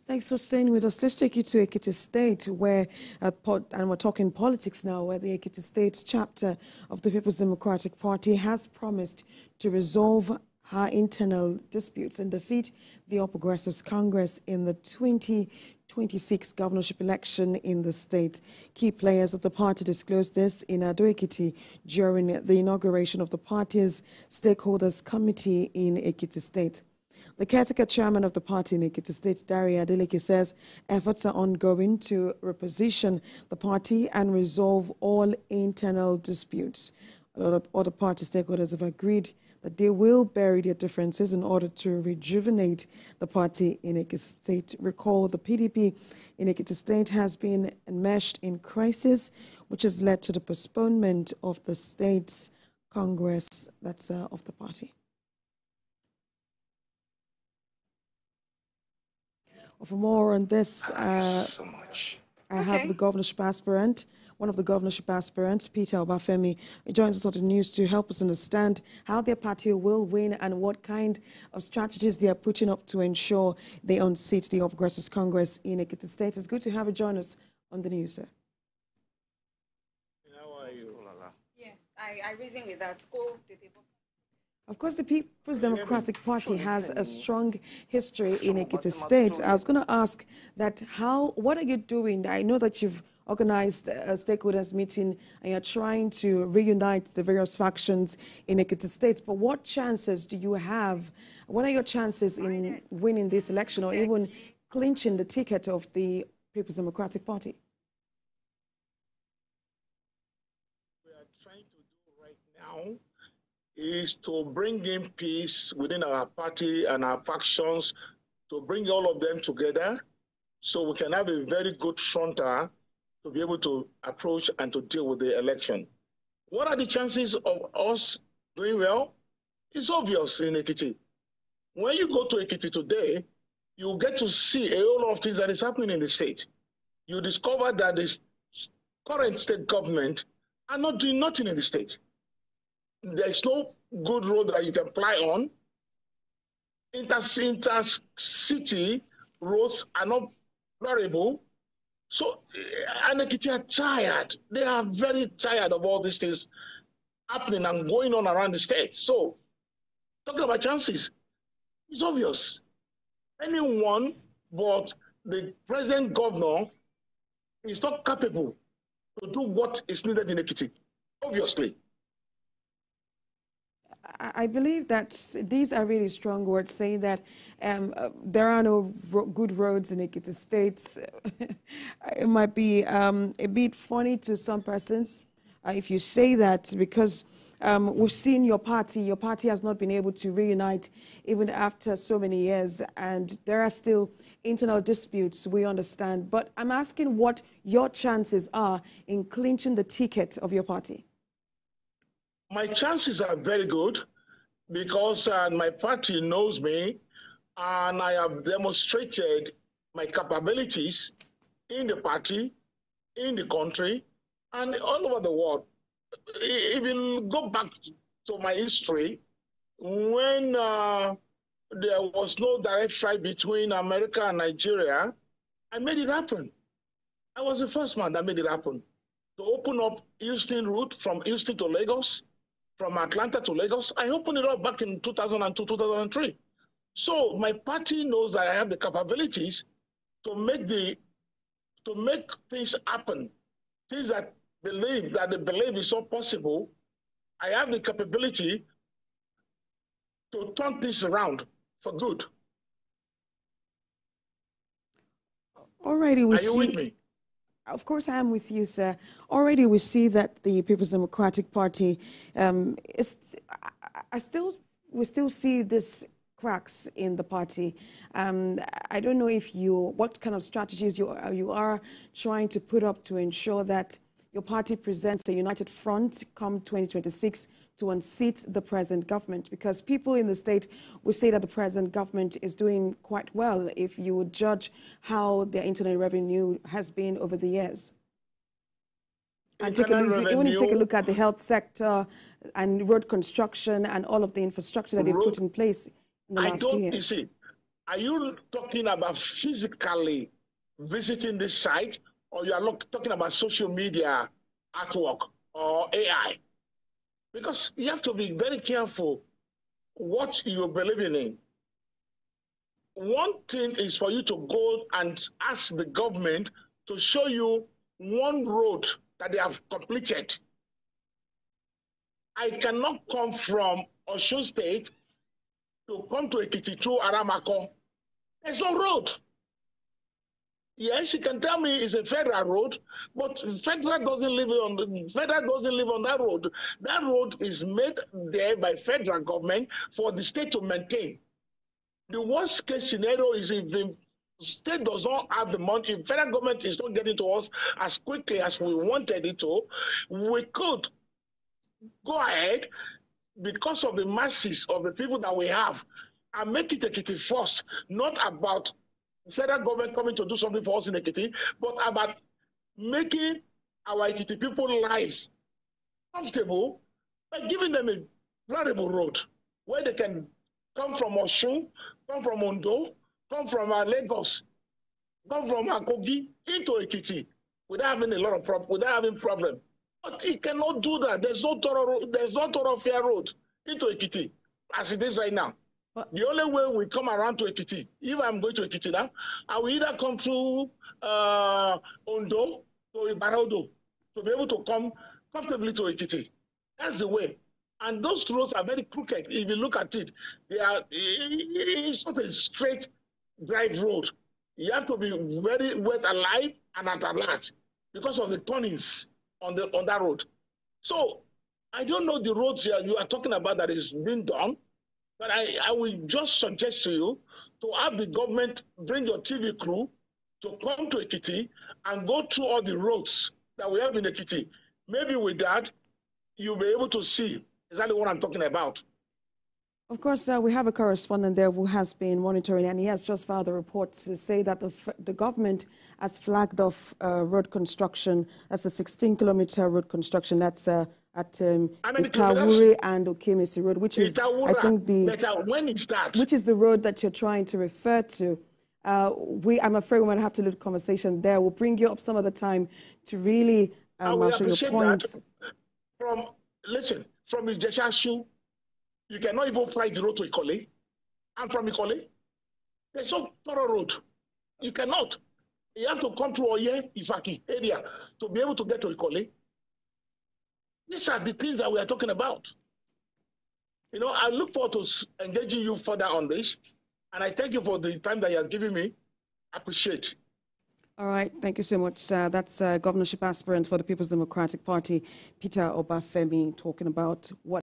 Thanks for staying with us. Let's take you to Ekiti State, where, and we're talking politics now, where the Ekiti State chapter of the People's Democratic Party has promised to resolve her internal disputes and defeat the All Progressives Congress in the 2026 governorship election in the state. Key players of the party disclosed this in Ado-Ekiti during the inauguration of the party's stakeholders committee in Ekiti State. The caretaker chairman of the party in Ekiti State, Daria Adeleke, says efforts are ongoing to reposition the party and resolve all internal disputes. A lot of other party stakeholders have agreed that they will bury their differences in order to rejuvenate the party in Ekiti State. Recall, the PDP in Ekiti State has been enmeshed in crisis, which has led to the postponement of the state's Congress of the party. For more on this, I have the governorship aspirant, one of the governorship aspirants, Peter Obafemi, joins us on the news to help us understand how their party will win and what kind of strategies they are putting up to ensure they unseat the All Progressives Congress in Ekiti State. It's good to have you join us on the news, sir. How are you? Yes, I reason with that. Go to the table. Of course, the People's Democratic Party has a strong history in Ekiti State. I was going to ask that what are you doing? I know that you've organized a stakeholders meeting and you're trying to reunite the various factions in Ekiti State, but what chances do you have? What are your chances in winning this election or even clinching the ticket of the People's Democratic Party? What we are trying to do right now is to bring in peace within our party and our factions, to bring all of them together so we can have a very good fronter to be able to approach and to deal with the election. What are the chances of us doing well? It's obvious in Ekiti. When you go to Ekiti today, you get to see a whole lot of things that is happening in the state. You discover that the current state government are not doing nothing in the state. There's no good road that you can fly on. Intercity roads are not variable. So, and Ekiti are tired. They are very tired of all these things happening and going on around the state. So, talking about chances, it's obvious. Anyone but the present governor is not capable to do what is needed in Ekiti, obviously. I believe that these are really strong words, saying that there are no good roads in Ekiti State. It might be a bit funny to some persons if you say that, because we've seen your party has not been able to reunite even after so many years, and there are still internal disputes, we understand. But I'm asking what your chances are in clinching the ticket of your party. My chances are very good because my party knows me and I have demonstrated my capabilities in the party, in the country, and all over the world. If you go back to my history, when there was no direct flight between America and Nigeria, I made it happen. I was the first man that made it happen. To open up Houston route from Houston to Lagos, from Atlanta to Lagos, I opened it up back in 2002, 2003. So my party knows that I have the capabilities to make things happen, things that they believe is so possible. I have the capability to turn things around for good. Already we see. Are you with me? Of course, I am with you, sir. Already we see that the People's Democratic Party we still see this cracks in the party. I don't know what kind of strategies you are trying to put up to ensure that your party presents a united front come 2026 to unseat the present government, because people in the state will say that the present government is doing quite well if you would judge how their internal revenue has been over the years. And even if you take a look at the health sector and road construction and all of the infrastructure that they've put in place in the last 2 years. You see, Are you talking about physically visiting this site, or you are talking about social media artwork or AI? Because you have to be very careful what you're believing in. One thing is for you to go and ask the government to show you one road that they have completed. I cannot come from Osun State to come to Ekiti through Aramako. There's no road. Yes, you can tell me it's a federal road, but federal doesn't live on that road. That road is made there by federal government for the state to maintain. The worst case scenario is if the state does not have the money, if federal government is not getting to us as quickly as we wanted it to, we could go ahead because of the masses of the people that we have and make it Ekiti first, not about federal government coming to do something for us in Ekiti, but about making our Ekiti people life comfortable by giving them a valuable road where they can come from Osun, come from Ondo, come from Lagos, come from Akogi into Ekiti without having without having problem. But he cannot do that. There's no thoroughfare road into Ekiti as it is right now. The only way we come around to Ekiti, if I'm going to Ekiti now, I will either come through Ondo to Ibarodo to be able to come comfortably to Ekiti. That's the way. And those roads are very crooked. If you look at it, it's not a straight drive road. You have to be very wet alive and at alert because of the turnings on that road. So I don't know the roads you are talking about that is being done, but I will just suggest to you to have the government bring your TV crew to come to Ekiti and go through all the roads that we have in Ekiti. Maybe with that, you'll be able to see exactly what I'm talking about. Of course, we have a correspondent there who has been monitoring, and he has just filed a report to say that the government has flagged off road construction. That's a 16-kilometer road construction. That's at Itawuri and Okemisi Road, which is, I think, which is the road that you're trying to refer to. I'm afraid we're going to have to leave the conversation there. We'll bring you up some other time to really show your points. Listen, from Ijesha, you cannot even fly the road to Ikole. I'm from Ikole. There's no thorough road. You cannot. You have to come through Oye, Ifaki area to be able to get to Ikole. These are the things that we are talking about. You know, I look forward to engaging you further on this. And I thank you for the time that you are giving me. I appreciate it. All right, thank you so much. That's governorship aspirant for the People's Democratic Party, Peter Obafemi, talking about what